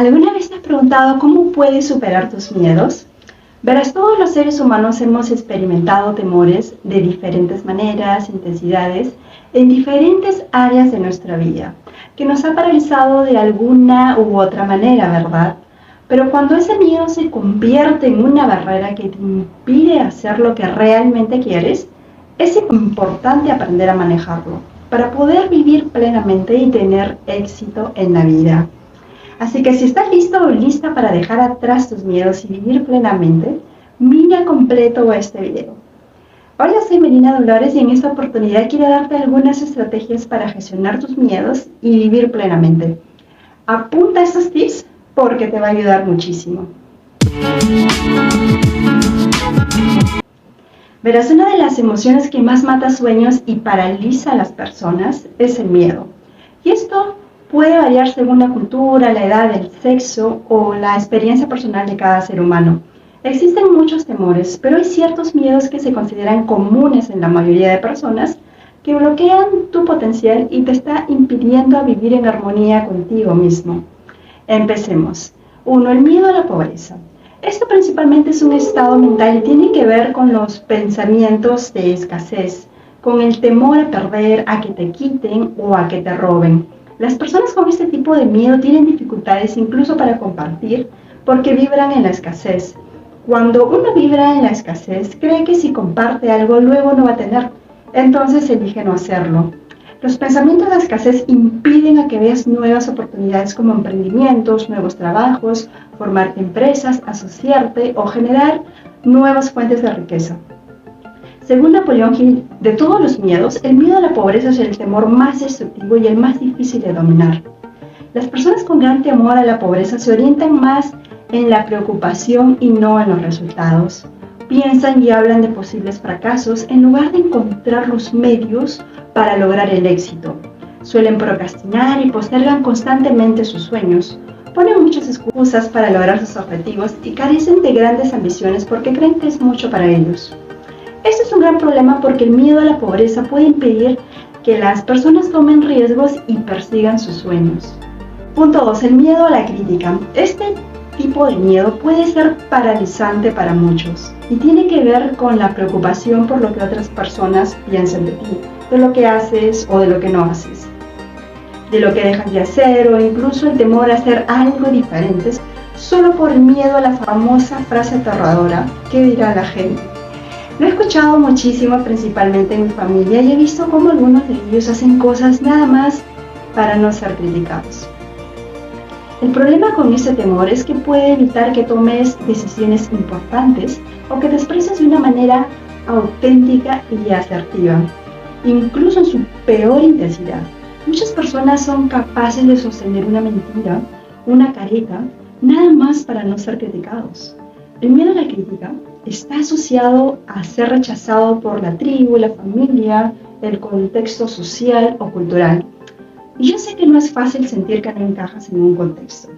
¿Alguna vez te has preguntado cómo puedes superar tus miedos? Verás, todos los seres humanos hemos experimentado temores de diferentes maneras, intensidades, en diferentes áreas de nuestra vida, que nos ha paralizado de alguna u otra manera, ¿verdad? Pero cuando ese miedo se convierte en una barrera que te impide hacer lo que realmente quieres, es importante aprender a manejarlo para poder vivir plenamente y tener éxito en la vida. Así que si estás listo o lista para dejar atrás tus miedos y vivir plenamente, mira completo este video. Hola, soy Melina Dolores y en esta oportunidad quiero darte algunas estrategias para gestionar tus miedos y vivir plenamente. Apunta estos tips porque te va a ayudar muchísimo. Verás, una de las emociones que más mata sueños y paraliza a las personas es el miedo. Y esto puede variar según la cultura, la edad, el sexo o la experiencia personal de cada ser humano. Existen muchos temores, pero hay ciertos miedos que se consideran comunes en la mayoría de personas que bloquean tu potencial y te está impidiendo vivir en armonía contigo mismo. Empecemos. 1. El miedo a la pobreza. Esto principalmente es un estado mental y tiene que ver con los pensamientos de escasez, con el temor a perder, a que te quiten o a que te roben. Las personas con este tipo de miedo tienen dificultades incluso para compartir porque vibran en la escasez. Cuando uno vibra en la escasez, cree que si comparte algo luego no va a tener, entonces elige no hacerlo. Los pensamientos de escasez impiden a que veas nuevas oportunidades como emprendimientos, nuevos trabajos, formar empresas, asociarte o generar nuevas fuentes de riqueza. Según Napoleón Hill, de todos los miedos, el miedo a la pobreza es el temor más destructivo y el más difícil de dominar. Las personas con gran temor a la pobreza se orientan más en la preocupación y no en los resultados. Piensan y hablan de posibles fracasos en lugar de encontrar los medios para lograr el éxito. Suelen procrastinar y postergan constantemente sus sueños. Ponen muchas excusas para lograr sus objetivos y carecen de grandes ambiciones porque creen que es mucho para ellos. Este es un gran problema porque el miedo a la pobreza puede impedir que las personas tomen riesgos y persigan sus sueños. Punto 2. El miedo a la crítica. Este tipo de miedo puede ser paralizante para muchos y tiene que ver con la preocupación por lo que otras personas piensen de ti, de lo que haces o de lo que no haces, de lo que dejas de hacer o incluso el temor a hacer algo diferente solo por el miedo a la famosa frase aterradora ¿qué dirá la gente? Lo he escuchado muchísimo, principalmente en mi familia, y he visto cómo algunos de ellos hacen cosas nada más para no ser criticados. El problema con este temor es que puede evitar que tomes decisiones importantes o que te expreses de una manera auténtica y asertiva, incluso en su peor intensidad. Muchas personas son capaces de sostener una mentira, una careta, nada más para no ser criticados. El miedo a la crítica está asociado a ser rechazado por la tribu, la familia, el contexto social o cultural. Y yo sé que no es fácil sentir que no encajas en un contexto,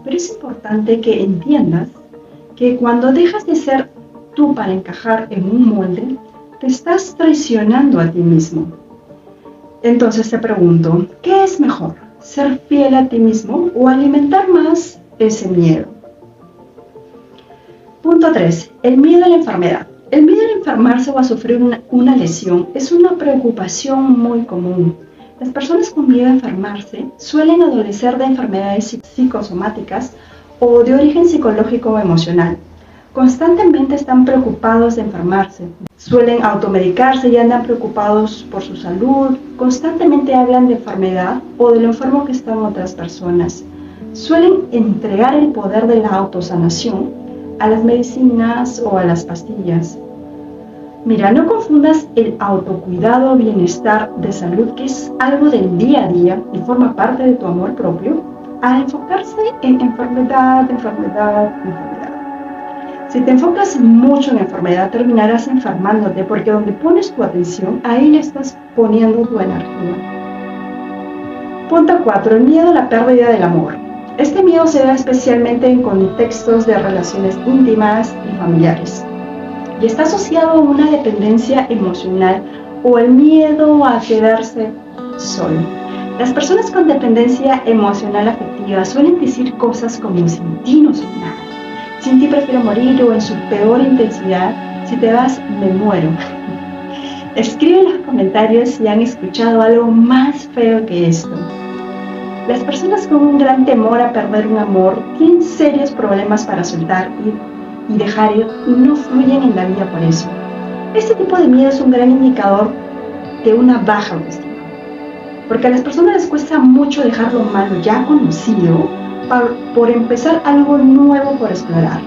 pero es importante que entiendas que cuando dejas de ser tú para encajar en un molde, te estás traicionando a ti mismo. Entonces te pregunto, ¿qué es mejor? ¿Ser fiel a ti mismo o alimentar más ese miedo? Punto 3. El miedo a la enfermedad. El miedo a enfermarse o a sufrir una lesión es una preocupación muy común. Las personas con miedo a enfermarse suelen adolecer de enfermedades psicosomáticas o de origen psicológico o emocional. Constantemente están preocupados de enfermarse. Suelen automedicarse y andan preocupados por su salud. Constantemente hablan de enfermedad o de lo enfermo que están otras personas. Suelen entregar el poder de la autosanación a las medicinas o a las pastillas. Mira, no confundas el autocuidado o bienestar de salud, que es algo del día a día y forma parte de tu amor propio, a enfocarse en enfermedad. Si te enfocas mucho en enfermedad, terminarás enfermándote porque donde pones tu atención, ahí le estás poniendo tu energía. Punto 4. El miedo a la pérdida del amor. Este miedo se da especialmente en contextos de relaciones íntimas y familiares y está asociado a una dependencia emocional o el miedo a quedarse solo. Las personas con dependencia emocional afectiva suelen decir cosas como sin ti no soy nada, sin ti prefiero morir o en su peor intensidad, si te vas me muero. Escribe en los comentarios si han escuchado algo más feo que esto. Las personas con un gran temor a perder un amor tienen serios problemas para soltar y dejar ir y no fluyen en la vida por eso. Este tipo de miedo es un gran indicador de una baja autoestima, porque a las personas les cuesta mucho dejar lo malo ya conocido por empezar algo nuevo por explorar.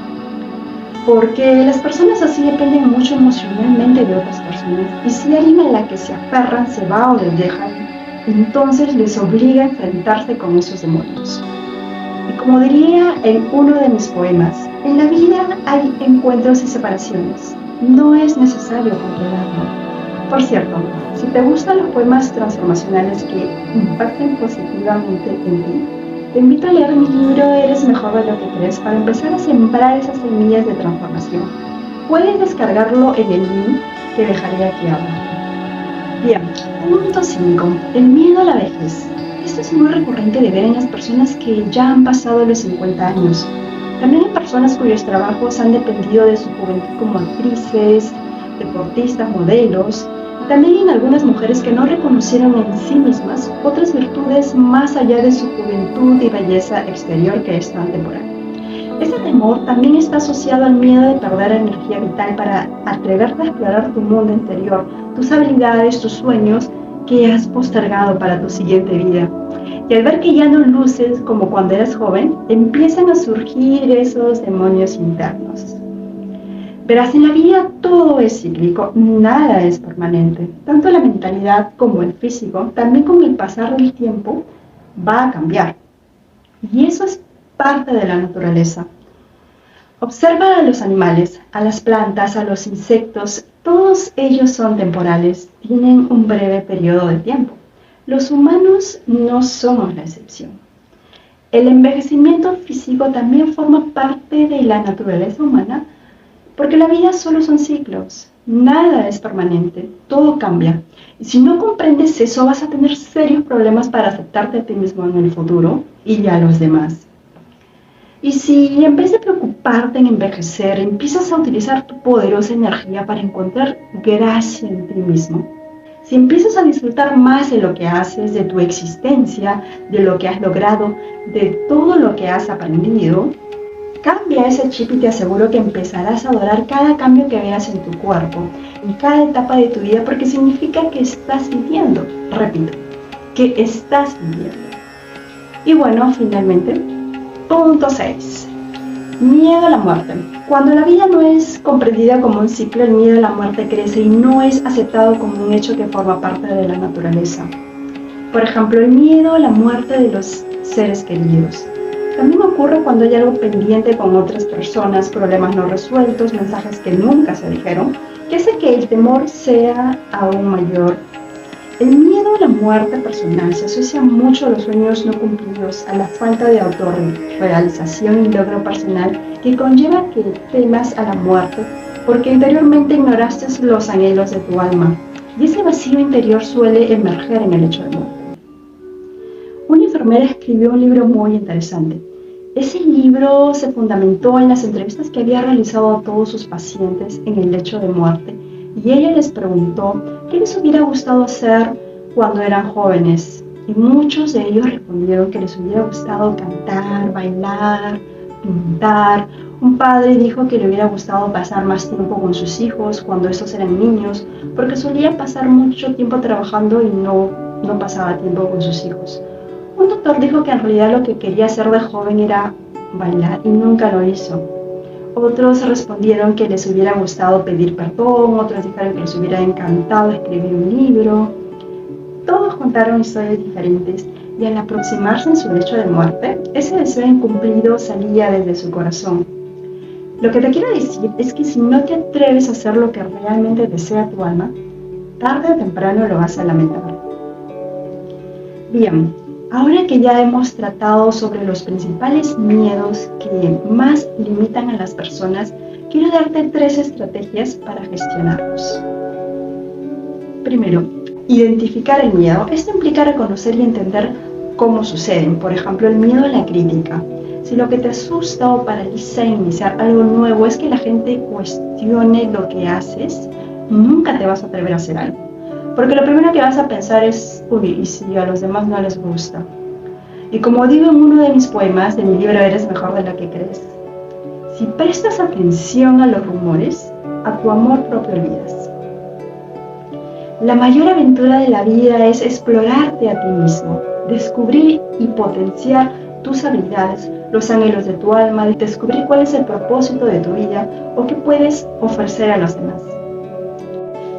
Porque las personas así dependen mucho emocionalmente de otras personas y si alguien a la que se aferran se va o les deja, entonces les obliga a enfrentarse con esos demonios. Y como diría en uno de mis poemas, en la vida hay encuentros y separaciones, no es necesario controlarlo. Por cierto, si te gustan los poemas transformacionales que impacten positivamente en ti, te invito a leer mi libro Eres mejor de lo que crees para empezar a sembrar esas semillas de transformación. Puedes descargarlo en el link que dejaré aquí abajo. Bien, punto 5. El miedo a la vejez. Esto es muy recurrente de ver en las personas que ya han pasado los 50 años. También en personas cuyos trabajos han dependido de su juventud como actrices, deportistas, modelos. También en algunas mujeres que no reconocieron en sí mismas otras virtudes más allá de su juventud y belleza exterior que es tan temporal. Este temor también está asociado al miedo de perder energía vital para atreverte a explorar tu mundo interior, tus habilidades, tus sueños que has postergado para tu siguiente vida. Y al ver que ya no luces como cuando eras joven, empiezan a surgir esos demonios internos. Verás, en la vida todo es cíclico, nada es permanente. Tanto la mentalidad como el físico, también con el pasar del tiempo, va a cambiar. Y eso es parte de la naturaleza. Observa a los animales, a las plantas, a los insectos, todos ellos son temporales, tienen un breve periodo de tiempo. Los humanos no somos la excepción. El envejecimiento físico también forma parte de la naturaleza humana, porque la vida solo son ciclos, nada es permanente, todo cambia. Y si no comprendes eso, vas a tener serios problemas para aceptarte a ti mismo en el futuro y a los demás. Y si en vez de preocuparte en envejecer, empiezas a utilizar tu poderosa energía para encontrar gracia en ti mismo, si empiezas a disfrutar más de lo que haces, de tu existencia, de lo que has logrado, de todo lo que has aprendido, cambia ese chip y te aseguro que empezarás a adorar cada cambio que veas en tu cuerpo, en cada etapa de tu vida, porque significa que estás viviendo. Repito, que estás viviendo. Y bueno, finalmente, punto 6. Miedo a la muerte. Cuando la vida no es comprendida como un ciclo, el miedo a la muerte crece y no es aceptado como un hecho que forma parte de la naturaleza. Por ejemplo, el miedo a la muerte de los seres queridos. También ocurre cuando hay algo pendiente con otras personas, problemas no resueltos, mensajes que nunca se dijeron, que hace que el temor sea aún mayor. El miedo a la muerte personal se asocia mucho a los sueños no cumplidos, a la falta de autorrealización y logro personal que conlleva que temas a la muerte porque interiormente ignoraste los anhelos de tu alma y ese vacío interior suele emerger en el hecho de muerte. Una enfermera escribió un libro muy interesante. Ese libro se fundamentó en las entrevistas que había realizado a todos sus pacientes en el lecho de muerte y ella les preguntó qué les hubiera gustado hacer cuando eran jóvenes y muchos de ellos respondieron que les hubiera gustado cantar, bailar, pintar. Un padre dijo que le hubiera gustado pasar más tiempo con sus hijos cuando estos eran niños porque solía pasar mucho tiempo trabajando y no pasaba tiempo con sus hijos. Un doctor dijo que en realidad lo que quería hacer de joven era bailar y nunca lo hizo. Otros respondieron que les hubiera gustado pedir perdón, otros dijeron que les hubiera encantado escribir un libro. Todos contaron historias diferentes y al aproximarse en su lecho de muerte, ese deseo incumplido salía desde su corazón. Lo que te quiero decir es que si no te atreves a hacer lo que realmente desea tu alma, tarde o temprano lo vas a lamentar. Bien. Ahora que ya hemos tratado sobre los principales miedos que más limitan a las personas, quiero darte 3 estrategias para gestionarlos. Primero, identificar el miedo. Esto implica reconocer y entender cómo suceden. Por ejemplo, el miedo a la crítica. Si lo que te asusta o paraliza iniciar algo nuevo es que la gente cuestione lo que haces, nunca te vas a atrever a hacer algo. Porque lo primero que vas a pensar es, uy, ¿y si a los demás no les gusta? Y como digo en uno de mis poemas, de mi libro Eres mejor de lo que crees, si prestas atención a los rumores, a tu amor propio olvidas. La mayor aventura de la vida es explorarte a ti mismo, descubrir y potenciar tus habilidades, los anhelos de tu alma, descubrir cuál es el propósito de tu vida o qué puedes ofrecer a los demás.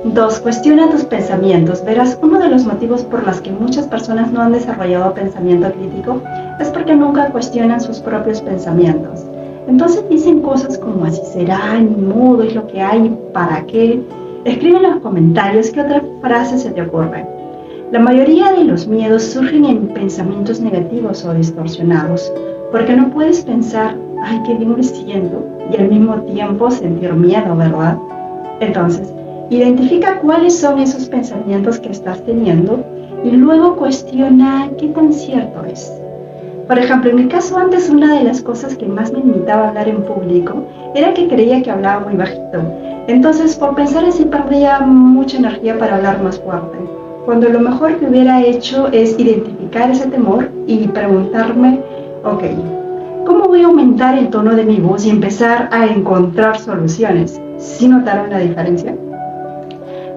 2. Cuestiona tus pensamientos. Verás, uno de los motivos por los que muchas personas no han desarrollado pensamiento crítico es porque nunca cuestionan sus propios pensamientos. Entonces dicen cosas como así será, ni modo, es lo que hay, ¿para qué? Escribe en los comentarios qué otra frase se te ocurre. La mayoría de los miedos surgen en pensamientos negativos o distorsionados, porque no puedes pensar, ay, qué bien me siento, y al mismo tiempo sentir miedo, ¿verdad? Entonces, identifica cuáles son esos pensamientos que estás teniendo y luego cuestiona qué tan cierto es. Por ejemplo, en mi caso antes una de las cosas que más me limitaba a hablar en público era que creía que hablaba muy bajito. Entonces, por pensar así perdía mucha energía para hablar más fuerte. Cuando lo mejor que hubiera hecho es identificar ese temor y preguntarme, ok, ¿cómo voy a aumentar el tono de mi voz y empezar a encontrar soluciones? ¿Sí notaron la diferencia?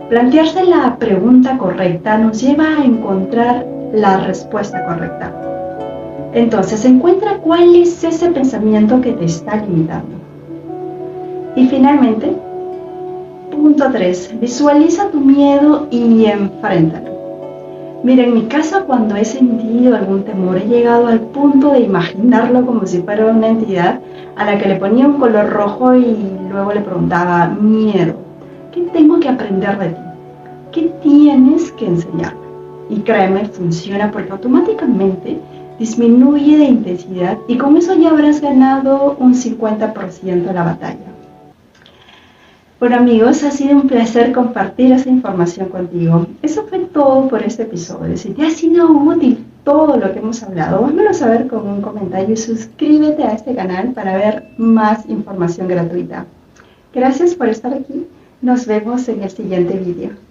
Plantearse la pregunta correcta nos lleva a encontrar la respuesta correcta. Entonces, encuentra cuál es ese pensamiento que te está limitando. Y finalmente, punto 3. Visualiza tu miedo y enfréntalo. Mira, en mi caso, cuando he sentido algún temor, he llegado al punto de imaginarlo como si fuera una entidad a la que le ponía un color rojo y luego le preguntaba, miedo, ¿qué tengo que aprender de ti? ¿Qué tienes que enseñarme? Y créeme, funciona porque automáticamente disminuye de intensidad y con eso ya habrás ganado un 50% de la batalla. Bueno amigos, ha sido un placer compartir esa información contigo. Eso fue todo por este episodio. Si te ha sido útil todo lo que hemos hablado, házmelo saber con un comentario y suscríbete a este canal para ver más información gratuita. Gracias por estar aquí. Nos vemos en el siguiente vídeo.